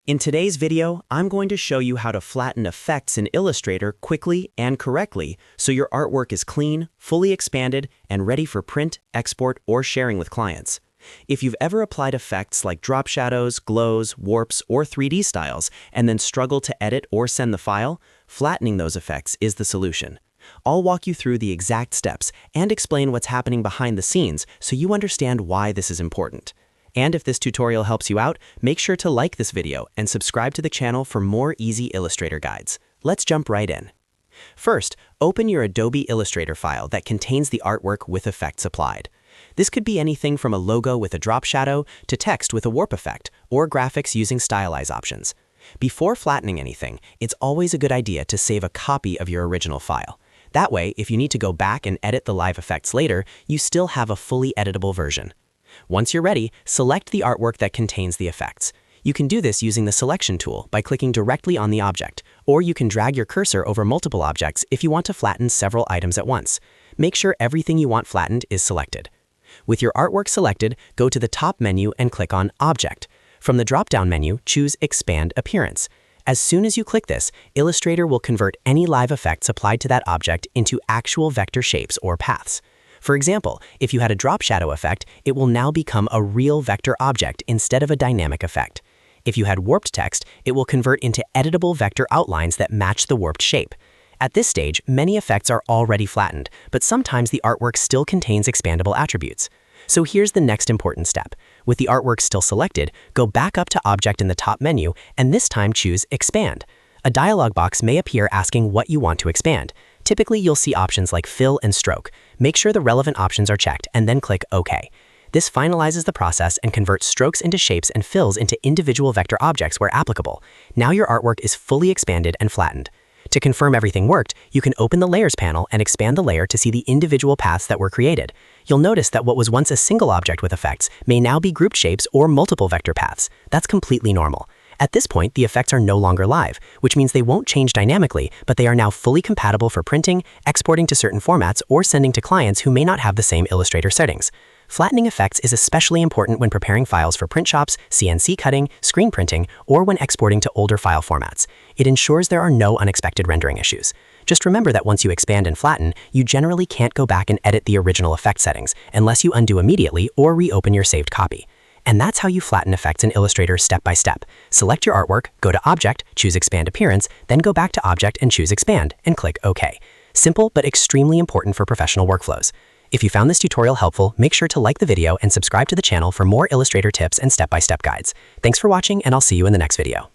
In today's video, I'm going to show you how to flatten effects in Illustrator quickly and correctly so your artwork is clean, fully expanded, and ready for print, export, or sharing with clients. If you've ever applied effects like drop shadows, glows, warps, or 3D styles and then struggled to edit or send the file, flattening those effects is the solution. I'll walk you through the exact steps and explain what's happening behind the scenes so you understand why this is important. And if this tutorial helps you out, make sure to like this video and subscribe to the channel for more easy Illustrator guides. Let's jump right in. First, open your Adobe Illustrator file that contains the artwork with effects applied. This could be anything from a logo with a drop shadow to text with a warp effect or graphics using stylize options. Before flattening anything, it's always a good idea to save a copy of your original file. That way, if you need to go back and edit the live effects later, you still have a fully editable version. Once you're ready, select the artwork that contains the effects. You can do this using the selection tool by clicking directly on the object, or you can drag your cursor over multiple objects if you want to flatten several items at once. Make sure everything you want flattened is selected. With your artwork selected, go to the top menu and click on Object. From the drop-down menu, choose Expand Appearance. As soon as you click this, Illustrator will convert any live effects applied to that object into actual vector shapes or paths. For example, if you had a drop shadow effect, it will now become a real vector object instead of a dynamic effect. If you had warped text, it will convert into editable vector outlines that match the warped shape. At this stage, many effects are already flattened, but sometimes the artwork still contains expandable attributes. So here's the next important step. With the artwork still selected, go back up to Object in the top menu, and this time choose Expand. A dialog box may appear asking what you want to expand. Typically, you'll see options like Fill and Stroke. Make sure the relevant options are checked and then click OK. This finalizes the process and converts strokes into shapes and fills into individual vector objects where applicable. Now your artwork is fully expanded and flattened. To confirm everything worked, you can open the Layers panel and expand the layer to see the individual paths that were created. You'll notice that what was once a single object with effects may now be grouped shapes or multiple vector paths. That's completely normal. At this point, the effects are no longer live, which means they won't change dynamically, but they are now fully compatible for printing, exporting to certain formats, or sending to clients who may not have the same Illustrator settings. Flattening effects is especially important when preparing files for print shops, CNC cutting, screen printing, or when exporting to older file formats. It ensures there are no unexpected rendering issues. Just remember that once you expand and flatten, you generally can't go back and edit the original effect settings unless you undo immediately or reopen your saved copy. And that's how you flatten effects in Illustrator step by step. Select your artwork, go to Object, choose Expand Appearance, then go back to Object and choose Expand, and click OK. Simple but extremely important for professional workflows. If you found this tutorial helpful, make sure to like the video and subscribe to the channel for more Illustrator tips and step-by-step guides. Thanks for watching, and I'll see you in the next video.